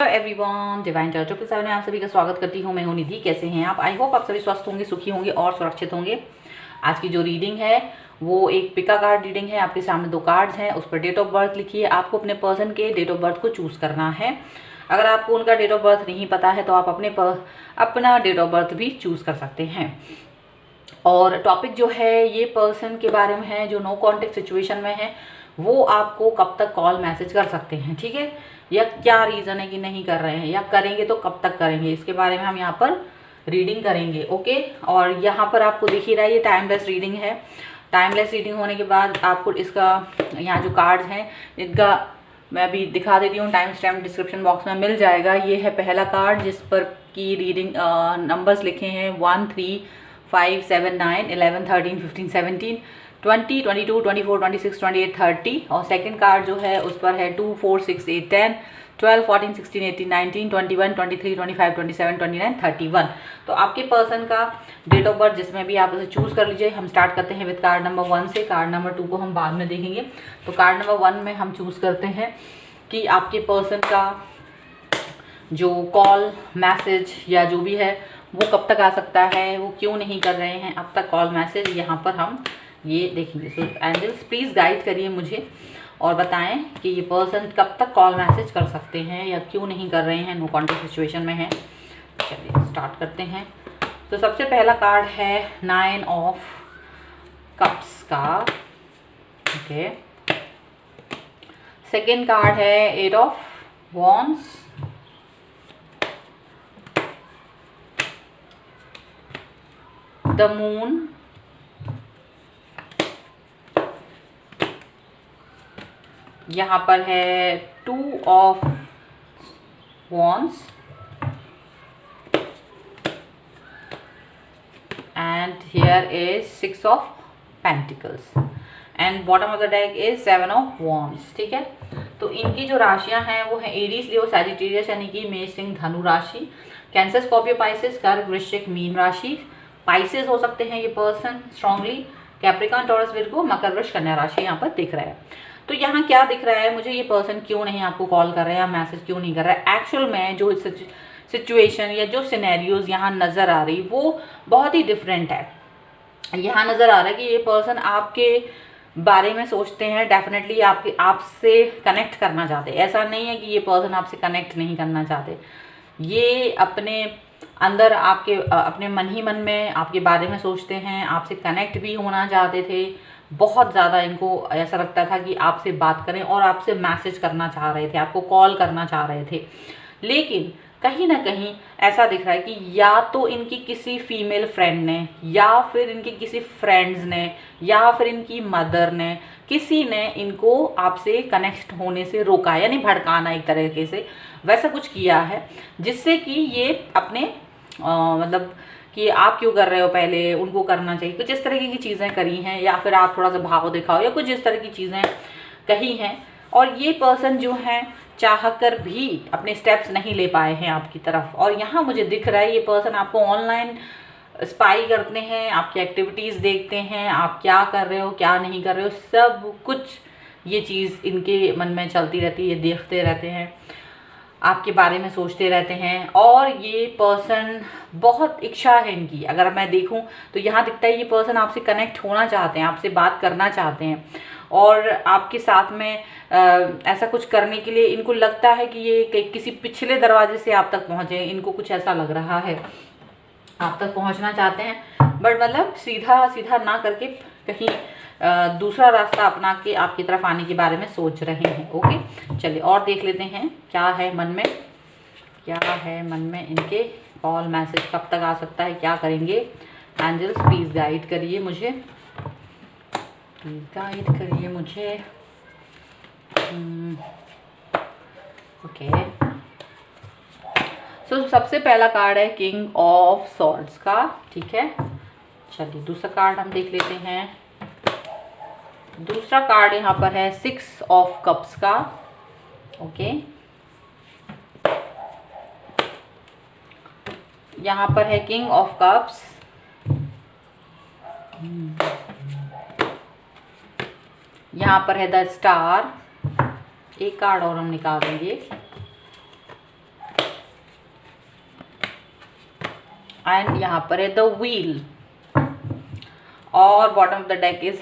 Everyone, divine chart 777 में आप सभी का स्वागत करती हूँ। मैं हूँ निधि। कैसे हैं आप? आई होप आप सभी स्वस्थ होंगे, सुखी होंगे और सुरक्षित होंगे। आज की जो रीडिंग है वो एक पिका कार्ड रीडिंग है। आपके सामने दो कार्ड्स हैं, उस पर डेट ऑफ बर्थ लिखिए। आपको अपने पर्सन के डेट ऑफ बर्थ को चूज़ करना है। अगर आपको उनका डेट ऑफ बर्थ नहीं पता है तो आप अपना डेट ऑफ बर्थ भी चूज़ कर सकते हैं। और टॉपिक जो है ये पर्सन के बारे में है जो नो कॉन्टेक्ट सिचुएशन में है। वो आपको कब तक कॉल मैसेज कर सकते हैं, ठीक है, या क्या रीज़न है कि नहीं कर रहे हैं, या करेंगे तो कब तक करेंगे, इसके बारे में हम यहाँ पर रीडिंग करेंगे। ओके, और यहाँ पर आपको दिख ही रहा है ये टाइमलेस रीडिंग है। टाइमलेस रीडिंग होने के बाद आपको इसका यहाँ जो कार्ड्स हैं इनका मैं अभी दिखा देती हूँ। टाइम स्टैम्प डिस्क्रिप्शन बॉक्स में मिल जाएगा। ये है पहला कार्ड जिस पर की रीडिंग नंबर्स लिखे हैं 1 3 5 7 9 11 13 15 17 20 22 24 26 28 30। और सेकंड कार्ड जो है उस पर है 2 4 6 8 10 12 14 16 18 19 21 23 25 27 29 31। तो आपके पर्सन का डेट ऑफ बर्थ जिसमें भी आप उसे चूज़ कर लीजिए। हम स्टार्ट करते हैं विद कार्ड नंबर 1 से। कार्ड नंबर 2 को हम बाद में देखेंगे। तो कार्ड नंबर 1 में हम चूज़ करते हैं कि आपके पर्सन का जो कॉल मैसेज या जो भी है वो कब तक आ सकता है, वो क्यों नहीं कर रहे हैं अब तक कॉल मैसेज, यहाँ पर हम ये देखेंगे। सो एंजल्स प्लीज़ गाइड करिए मुझे और बताएं कि ये पर्सन कब तक कॉल मैसेज कर सकते हैं या क्यों नहीं कर रहे हैं, नो कॉन्टेक्ट सिचुएशन में है। चलिए स्टार्ट करते हैं। तो सबसे पहला कार्ड है 9 ऑफ कप्स का। ओके, सेकेंड कार्ड है 8 ऑफ वॉन्ड्स, द मून, यहाँ पर है 2 of wands and here is 6 of pentacles and bottom of the deck is 7 of wands. ठीक है, तो इनकी जो राशियां हैं वो है एरीज, लियो, सैजिटेरियस यानी कि मेष, सिंह, धनु राशि, कैंसर, स्कॉर्पियो, पाइसेस, कर्क, वृश्चिक, मीन राशि। पाइसेस हो सकते हैं ये person strongly, Capricorn, Taurus, Virgo, मकर, वृष, कन्या राशि यहाँ पर दिख रहा है। तो यहाँ क्या दिख रहा है मुझे, ये पर्सन क्यों नहीं आपको कॉल कर रहा है या मैसेज क्यों नहीं कर रहा है। एक्चुअल में जो सिचुएशन या जो सिनेरियोज यहाँ नज़र आ रही वो बहुत ही डिफरेंट है। यहाँ नज़र आ रहा है कि ये पर्सन आपके बारे में सोचते हैं, डेफिनेटली आपसे कनेक्ट करना चाहते। ऐसा नहीं है कि ये पर्सन आपसे कनेक्ट नहीं करना चाहते। ये अपने अंदर आपके अपने मन ही मन में आपके बारे में सोचते हैं, आपसे कनेक्ट भी होना चाहते थे। बहुत ज़्यादा इनको ऐसा लगता था कि आपसे बात करें और आपसे मैसेज करना चाह रहे थे, आपको कॉल करना चाह रहे थे। लेकिन कहीं ना कहीं ऐसा दिख रहा है कि या तो इनकी किसी फीमेल फ्रेंड ने या फिर इनके किसी फ्रेंड्स ने या फिर इनकी मदर ने, किसी ने इनको आपसे कनेक्ट होने से रोका, यानी भड़काना एक तरीके से वैसा कुछ किया है, जिससे कि ये अपने मतलब कि आप क्यों कर रहे हो, पहले उनको करना चाहिए, कुछ इस तरह की चीज़ें करी हैं, या फिर आप थोड़ा सा भाव दिखाओ या कुछ इस तरह की चीज़ें कही हैं। और ये पर्सन जो हैं चाह कर भी अपने स्टेप्स नहीं ले पाए हैं आपकी तरफ। और यहाँ मुझे दिख रहा है ये पर्सन आपको ऑनलाइन स्पाई करते हैं, आपकी एक्टिविटीज़ देखते हैं, आप क्या कर रहे हो क्या नहीं कर रहे हो, सब कुछ ये चीज़ इनके मन में चलती रहती है, देखते रहते हैं, आपके बारे में सोचते रहते हैं। और ये पर्सन बहुत इच्छा है इनकी, अगर मैं देखूं तो यहाँ दिखता है ये पर्सन आपसे कनेक्ट होना चाहते हैं, आपसे बात करना चाहते हैं और आपके साथ में ऐसा कुछ करने के लिए इनको लगता है कि ये किसी पिछले दरवाजे से आप तक पहुँचे। इनको कुछ ऐसा लग रहा है आप तक पहुँचना चाहते हैं, बट मतलब सीधा सीधा ना करके कहीं दूसरा रास्ता अपना के आपकी तरफ आने के बारे में सोच रहे हैं। ओके, चलिए और देख लेते हैं क्या है मन में, क्या है मन में इनके। कॉल मैसेज कब तक आ सकता है, क्या करेंगे। एंजल्स प्लीज़ गाइड करिए मुझे, प्लीज़ गाइड करिए मुझे। ओके, सो सबसे पहला कार्ड है किंग ऑफ सॉर्ड्स का। ठीक है, चलिए दूसरा कार्ड हम देख लेते हैं। दूसरा कार्ड यहाँ पर है 6 ऑफ कप्स का। ओके, यहाँ पर है किंग ऑफ कप्स, यहाँ पर है द स्टार। एक कार्ड और हम निकाल देंगे। एंड यहाँ पर है द व्हील, और bottom of the deck is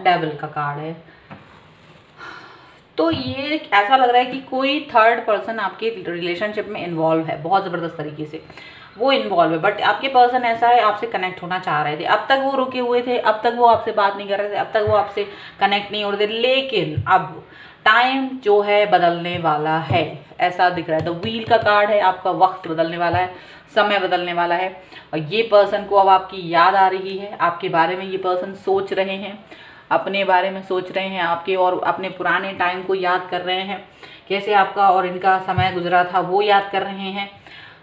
devil का कार्ड है। तो ये ऐसा लग रहा है कि कोई थर्ड पर्सन आपके रिलेशनशिप में इन्वॉल्व है, बहुत ज़बरदस्त तरीके से वो इन्वॉल्व है, बट आपके पर्सन ऐसा है आपसे कनेक्ट होना चाह रहे थे, अब तक वो रुके हुए थे, अब तक वो आपसे बात नहीं कर रहे थे, अब तक वो आपसे कनेक्ट नहीं हो रहे थे, लेकिन अब टाइम जो है बदलने वाला है, ऐसा दिख रहा है। द व्हील का कार्ड है, आपका वक्त बदलने वाला है, समय बदलने वाला है, और ये पर्सन को अब आपकी याद आ रही है, आपके बारे में ये पर्सन सोच रहे हैं, अपने बारे में सोच रहे हैं आपके, और अपने पुराने टाइम को याद कर रहे हैं, कैसे आपका और इनका समय गुजरा था वो याद कर रहे हैं।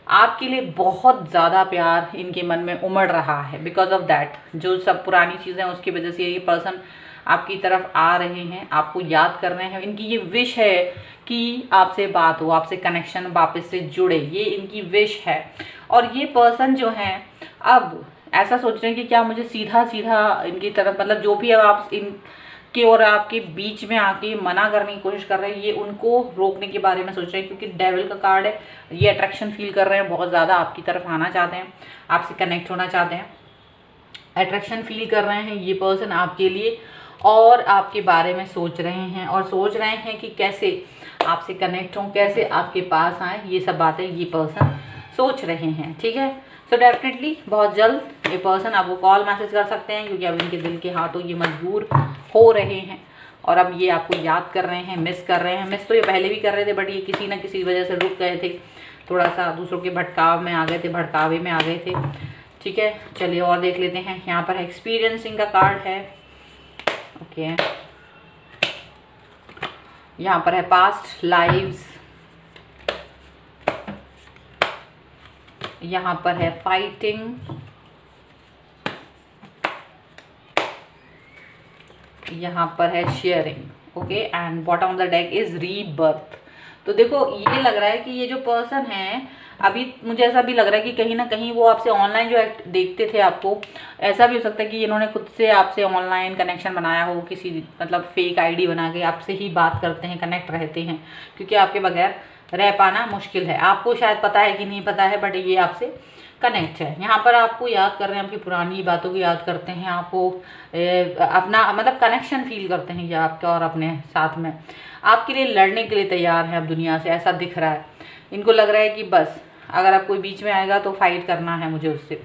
आपके लिए बहुत ज़्यादा प्यार इनके मन में उमड़ रहा है, बिकॉज ऑफ दैट जो सब पुरानी चीज़ें उसकी वजह से ये पर्सन आपकी तरफ आ रहे हैं, आपको याद कर रहे हैं। इनकी ये विश है कि आपसे बात हो, आपसे कनेक्शन वापस से जुड़े, ये इनकी विश है। और ये पर्सन जो है अब ऐसा सोच रहे हैं कि क्या मुझे सीधा सीधा इनकी तरफ, मतलब जो भी अब आप इनके और आपके बीच में आके मना करने की कोशिश कर रहे हैं, ये उनको रोकने के बारे में सोच रहे हैं, क्योंकि डेविल का कार्ड है, ये अट्रैक्शन फील कर रहे हैं, बहुत ज़्यादा आपकी तरफ आना चाहते हैं, आपसे कनेक्ट होना चाहते हैं, अट्रैक्शन फील कर रहे हैं ये पर्सन आपके लिए, और आपके बारे में सोच रहे हैं, और सोच रहे हैं कि कैसे आपसे कनेक्ट हों, कैसे आपके पास आए, ये सब बातें ये पर्सन सोच रहे हैं। ठीक है, सो डेफिनेटली बहुत जल्द ये पर्सन आपको कॉल मैसेज कर सकते हैं, क्योंकि अब इनके दिल के हाथों ये मजबूर हो रहे हैं, और अब ये आपको याद कर रहे हैं, मिस कर रहे हैं। मिस तो ये पहले भी कर रहे थे, बट ये किसी ना किसी वजह से रुक गए थे, थोड़ा सा दूसरों के भटकाव में आ गए थे, भटकावे में आ गए थे। ठीक है, चलिए और देख लेते हैं। यहाँ पर एक्सपीरियंसिंग का कार्ड है, ओके। यहाँ पर है पास्ट लाइव्स, यहाँ पर है फाइटिंग, यहाँ पर है sharing, okay. And bottom of the deck is rebirth. तो देखो ये लग रहा है कि ये जो पर्सन है, अभी मुझे ऐसा भी लग रहा है कि कहीं ना कहीं वो आपसे ऑनलाइन जो देखते थे आपको, ऐसा भी हो सकता है कि इन्होंने खुद से आपसे ऑनलाइन कनेक्शन बनाया हो, किसी मतलब फेक आईडी बना के आपसे ही बात करते हैं, कनेक्ट रहते हैं, क्योंकि आपके बगैर रह पाना मुश्किल है। आपको शायद पता है कि नहीं पता है, बट ये आपसे कनेक्ट है। यहाँ पर आपको याद कर रहे हैं, आपकी पुरानी बातों को याद करते हैं, आपको अपना मतलब कनेक्शन फील करते हैं ये आपके और अपने साथ में, आपके लिए लड़ने के लिए तैयार हैं अब दुनिया से, ऐसा दिख रहा है। इनको लग रहा है कि बस अगर आप कोई बीच में आएगा तो फाइट करना है मुझे उससे,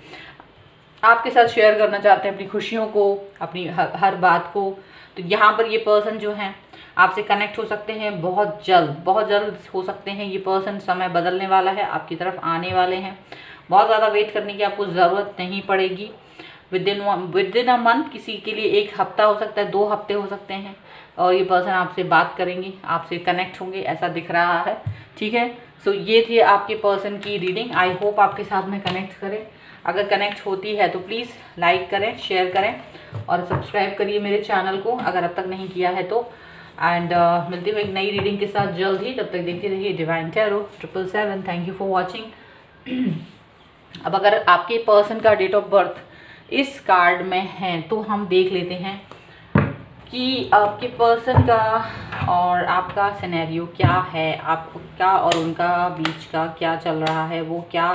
आपके साथ शेयर करना चाहते हैं अपनी खुशियों को, अपनी हर बात को। तो यहाँ पर ये पर्सन जो हैं आपसे कनेक्ट हो सकते हैं बहुत जल्द हो सकते हैं। ये पर्सन समय बदलने वाला है, आपकी तरफ आने वाले हैं, बहुत ज़्यादा वेट करने की आपको ज़रूरत नहीं पड़ेगी। विद इन अ मंथ, किसी के लिए 1 हफ्ता हो सकता है, 2 हफ्ते हो सकते हैं, और ये पर्सन आपसे बात करेंगे, आपसे कनेक्ट होंगे, ऐसा दिख रहा है। ठीक है, सो ये थी आपके पर्सन की रीडिंग। आई होप आपके साथ में कनेक्ट करें। अगर कनेक्ट होती है तो प्लीज़ लाइक करें, शेयर करें, और सब्सक्राइब करिए मेरे चैनल को अगर अब तक नहीं किया है तो। एंड मिलती हूँ एक नई रीडिंग के साथ जल्द ही, तब तक देखते रहिए Divine Tarot 777। Thank you for watching. अब अगर आपके पर्सन का डेट ऑफ बर्थ इस कार्ड में है तो हम देख लेते हैं कि आपके पर्सन का और आपका सिनेरियो क्या है, आपका और उनका बीच का क्या चल रहा है, वो क्या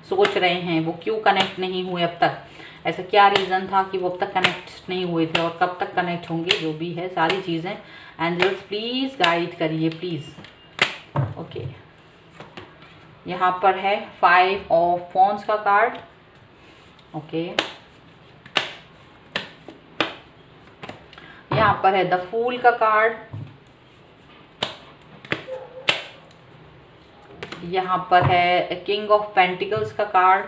सोच रहे हैं, वो क्यों कनेक्ट नहीं हुए अब तक, ऐसा क्या रीज़न था कि वो अब तक कनेक्ट नहीं हुए थे, और कब तक कनेक्ट होंगे, जो भी है सारी चीज़ें एंजल्स प्लीज़ गाइड करिए प्लीज़, ओके। यहाँ पर है 5 ऑफ वॉन्ड्स का कार्ड, ओके। यहाँ पर है द फूल का कार्ड, यहाँ पर है किंग ऑफ पेंटिकल्स का कार्ड,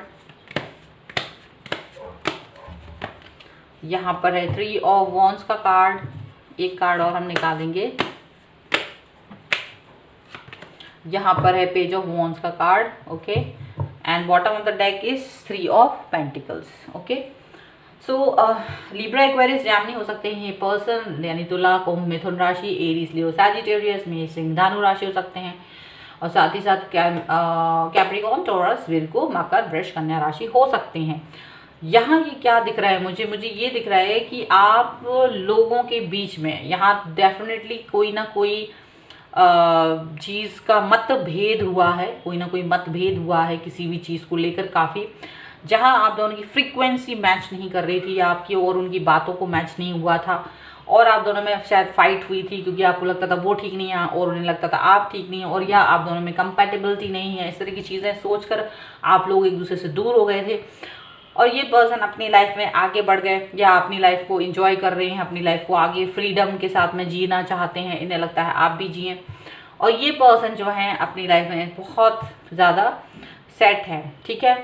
यहाँ पर है 3 ऑफ वॉन्ड्स का कार्ड, एक कार्ड और हम निकालेंगे, यहाँ पर है पेज ऑफ वॉन्ड्स का card, okay. And bottom of the deck is 3 of pentacles, okay. So Libra Aquarius Jaimini हो सकते हैं ये पर्सन, यानी तुला, कुंभ, मिथुन राशि, एरीज, लियो, सैजिटेरियस, मेष, सिंह, धनु राशि हो सकते हैं, और साथ ही साथ कैप्रिकॉर्न, टॉरस, विर्गो, मकर, वृष, कन्या राशि हो सकते हैं। यहाँ ये क्या दिख रहा है मुझे ये दिख रहा है कि आप लोगों के बीच में यहाँ डेफिनेटली कोई ना कोई चीज़ का मतभेद हुआ है, कोई ना कोई मतभेद हुआ है किसी भी चीज़ को लेकर काफ़ी, जहां आप दोनों की फ्रीक्वेंसी मैच नहीं कर रही थी, आपकी और उनकी बातों को मैच नहीं हुआ था, और आप दोनों में शायद फाइट हुई थी क्योंकि आपको लगता था वो ठीक नहीं है और उन्हें लगता था आप ठीक नहीं है, और या आप दोनों में कंपैटिबिलिटी नहीं है। इस तरह की चीज़ें सोचकर आप लोग एक दूसरे से दूर हो गए थे, और ये पर्सन अपनी लाइफ में आगे बढ़ गए या अपनी लाइफ को एंजॉय कर रहे हैं, अपनी लाइफ को आगे फ्रीडम के साथ में जीना चाहते हैं, इन्हें लगता है आप भी जिएं। और ये पर्सन जो है अपनी लाइफ में बहुत ज़्यादा सेट है, ठीक है।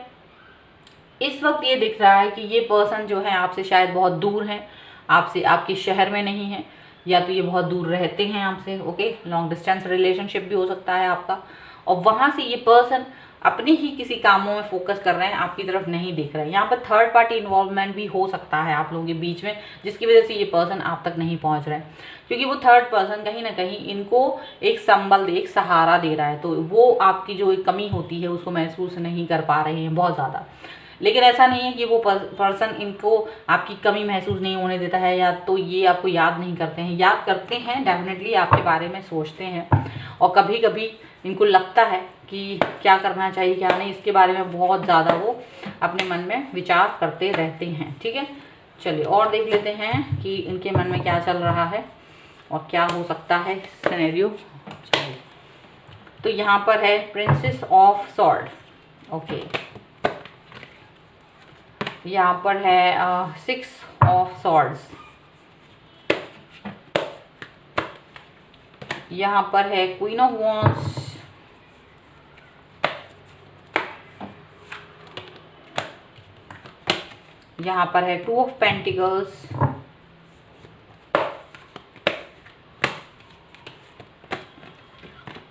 इस वक्त ये दिख रहा है कि ये पर्सन जो है आपसे शायद बहुत दूर है, आपसे आपके शहर में नहीं है, या तो ये बहुत दूर रहते हैं आपसे, ओके, लॉन्ग डिस्टेंस रिलेशनशिप भी हो सकता है आपका, और वहाँ से ये पर्सन अपने ही किसी कामों में फोकस कर रहे हैं, आपकी तरफ नहीं देख रहे हैं। यहाँ पर थर्ड पार्टी इन्वॉल्वमेंट भी हो सकता है आप लोगों के बीच में, जिसकी वजह से ये पर्सन आप तक नहीं पहुँच रहे हैं, क्योंकि वो थर्ड पर्सन कहीं ना कहीं इनको एक संबल एक सहारा दे रहा है, तो वो आपकी जो एक कमी होती है उसको महसूस नहीं कर पा रहे हैं बहुत ज़्यादा। लेकिन ऐसा नहीं है कि वो पर्सन इनको आपकी कमी महसूस नहीं होने देता है, या तो ये आपको याद नहीं करते हैं, याद करते हैं, डेफिनेटली आपके बारे में सोचते हैं, और कभी कभी इनको लगता है कि क्या करना चाहिए क्या नहीं, इसके बारे में बहुत ज़्यादा वो अपने मन में विचार करते रहते हैं, ठीक है। चलिए और देख लेते हैं कि इनके मन में क्या चल रहा है और क्या हो सकता है सिनेरियो। चलिए, तो यहाँ पर है प्रिंसेस ऑफ सॉर्ड, ओके, यहाँ पर है 6 ऑफ सॉर्ड्स, यहाँ पर है क्वीन ऑफ वॉन्ड्स, यहाँ पर है 2 ऑफ पेंटिकल्स,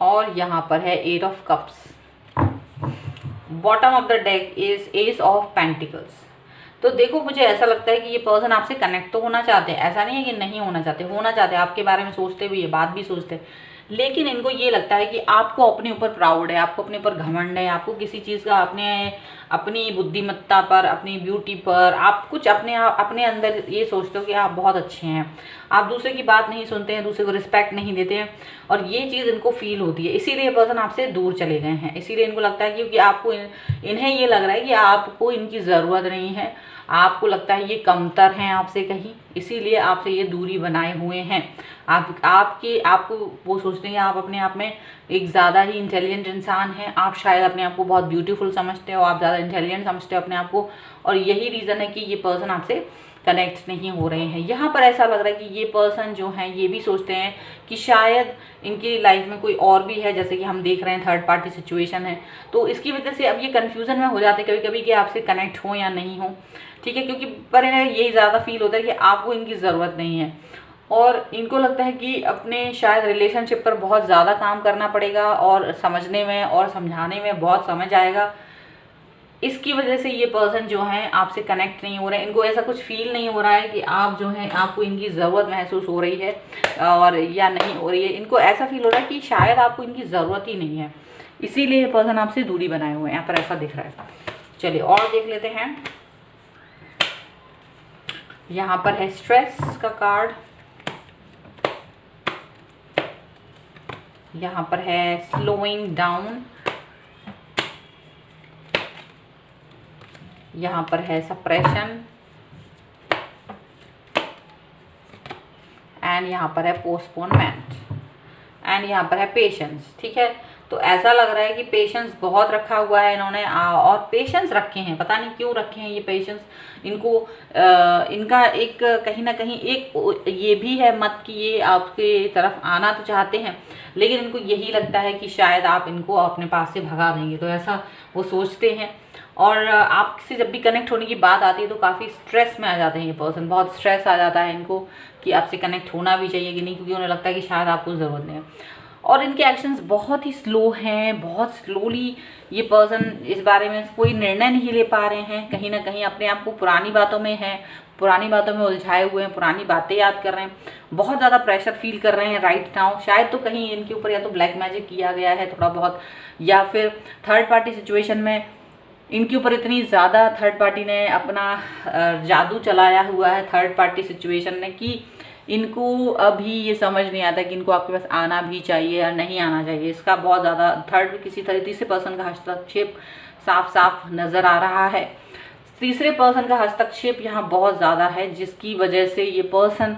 और यहाँ पर है 8 of cups. Bottom of the deck is S of pentacles. तो देखो, मुझे ऐसा लगता है कि ये पर्सन आपसे कनेक्ट तो होना चाहते हैं, ऐसा नहीं है कि नहीं होना चाहते, होना चाहते हैं, आपके बारे में सोचते भी है, बात भी सोचते हैं, लेकिन इनको ये लगता है कि आपको अपने ऊपर प्राउड है, आपको अपने ऊपर घमंड है, आपको किसी चीज़ का अपनी बुद्धिमत्ता पर, अपनी ब्यूटी पर, आप कुछ अपने अंदर ये सोचते हो कि आप बहुत अच्छे हैं, आप दूसरे की बात नहीं सुनते हैं, दूसरे को रिस्पेक्ट नहीं देते हैं, और ये चीज़ इनको फील होती है, इसीलिए ये पर्सन आपसे दूर चले गए हैं। इसीलिए इनको लगता है क्योंकि आपको इन्हें ये लग रहा है कि आपको इनकी ज़रूरत नहीं है, आपको लगता है ये कमतर हैं आपसे कहीं, इसीलिए आपसे ये दूरी बनाए हुए हैं। आपको वो सोचते हैं कि आप अपने आप में एक ज़्यादा ही इंटेलिजेंट इंसान हैं, आप शायद अपने आप को बहुत ब्यूटीफुल समझते हो, आप ज़्यादा इंटेलिजेंट समझते हो अपने आप को, और यही रीज़न है कि ये पर्सन आपसे कनेक्ट नहीं हो रहे हैं। यहाँ पर ऐसा लग रहा है कि ये पर्सन जो हैं ये भी सोचते हैं कि शायद इनकी लाइफ में कोई और भी है, जैसे कि हम देख रहे हैं थर्ड पार्टी सिचुएशन है, तो इसकी वजह से अब ये कन्फ्यूज़न में हो जाते हैं कभी कभी कि आपसे कनेक्ट हो या नहीं हो, ठीक है, क्योंकि पर इन्हें यही ज़्यादा फील होता है कि आपको इनकी ज़रूरत नहीं है, और इनको लगता है कि अपने शायद रिलेशनशिप पर बहुत ज़्यादा काम करना पड़ेगा, और समझने में और समझाने में बहुत समझ आएगा। इसकी वजह से ये पर्सन जो है आपसे कनेक्ट नहीं हो रहे हैं, इनको ऐसा कुछ फील नहीं हो रहा है कि आप जो है आपको इनकी ज़रूरत महसूस हो रही है और या नहीं हो रही है, इनको ऐसा फील हो रहा है कि शायद आपको इनकी ज़रूरत ही नहीं है, इसीलिए ये पर्सन आपसे दूरी बनाए हुए हैं, यहाँ पर ऐसा दिख रहा है। चलिए और देख लेते हैं। यहाँ पर है स्ट्रेस का कार्ड, यहाँ पर है स्लोइंग डाउन, यहाँ पर है सप्रेशन, एंड यहाँ पर है पोस्टपोनमेंट, एंड यहाँ पर है पेशेंस, ठीक है। तो ऐसा लग रहा है कि पेशेंस बहुत रखा हुआ है इन्होंने, और पेशेंस रखे हैं, पता नहीं क्यों रखे हैं ये पेशेंस। इनको इनका एक कहीं ना कहीं एक ये भी है मत कि ये आपके तरफ आना तो चाहते हैं, लेकिन इनको यही लगता है कि शायद आप इनको अपने पास से भगा देंगे, तो ऐसा वो सोचते हैं। और आपसे जब भी कनेक्ट होने की बात आती है तो काफ़ी स्ट्रेस में आ जाते हैं ये पर्सन, बहुत स्ट्रेस आ जाता है इनको कि आपसे कनेक्ट होना भी चाहिए कि नहीं, क्योंकि उन्हें लगता है कि शायद आपको ज़रूरत नहीं है। और इनके एक्शंस बहुत ही स्लो हैं, बहुत स्लोली ये पर्सन इस बारे में कोई निर्णय नहीं ले पा रहे हैं, कहीं ना कहीं अपने आप को पुरानी बातों में हैं, पुरानी बातों में उलझाए हुए हैं, पुरानी बातें याद कर रहे हैं, बहुत ज़्यादा प्रेशर फील कर रहे हैं राइट नाउ। शायद तो कहीं इनके ऊपर या तो ब्लैक मैजिक किया गया है थोड़ा बहुत, या फिर थर्ड पार्टी सिचुएशन में इनके ऊपर इतनी ज़्यादा थर्ड पार्टी ने अपना जादू चलाया हुआ है थर्ड पार्टी सिचुएशन ने कि इनको अभी ये समझ नहीं आता कि इनको आपके पास आना भी चाहिए या नहीं आना चाहिए। इसका बहुत ज़्यादा तीसरे पर्सन का हस्तक्षेप साफ साफ नज़र आ रहा है। तीसरे पर्सन का हस्तक्षेप यहाँ बहुत ज़्यादा है, जिसकी वजह से ये पर्सन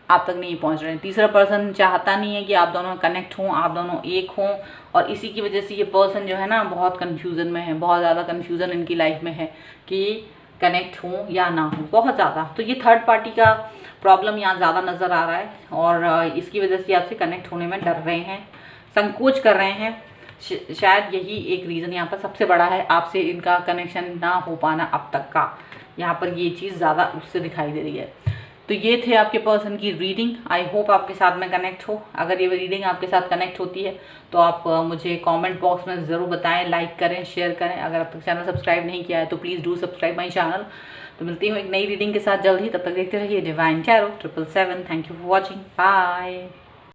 आप तक नहीं पहुँच रहे हैं। तीसरा पर्सन चाहता नहीं है कि आप दोनों कनेक्ट हों, आप दोनों एक हों, और इसी की वजह से ये पर्सन जो है ना बहुत कन्फ्यूज़न में है, बहुत ज़्यादा कन्फ्यूज़न इनकी लाइफ में है कि कनेक्ट हों या ना हो, बहुत ज़्यादा। तो ये थर्ड पार्टी का प्रॉब्लम यहाँ ज़्यादा नज़र आ रहा है, और इसकी वजह से आपसे कनेक्ट होने में डर रहे हैं, संकोच कर रहे हैं। शायद यही एक रीज़न यहाँ पर सबसे बड़ा है, आपसे इनका कनेक्शन ना हो पाना अब तक का। यहाँ पर ये चीज़ ज़्यादा उससे दिखाई दे रही है। तो ये थे आपके पर्सन की रीडिंग। आई होप आपके साथ में कनेक्ट हो। अगर ये रीडिंग आपके साथ कनेक्ट होती है तो आप मुझे कमेंट बॉक्स में ज़रूर बताएं, लाइक करें, शेयर करें। अगर अब तक चैनल सब्सक्राइब नहीं किया है तो please do subscribe my channel. तो मिलती हूँ एक नई रीडिंग के साथ जल्द ही, तब तक देखते रहिए Divine Tarot 777। Thank you for watching, bye.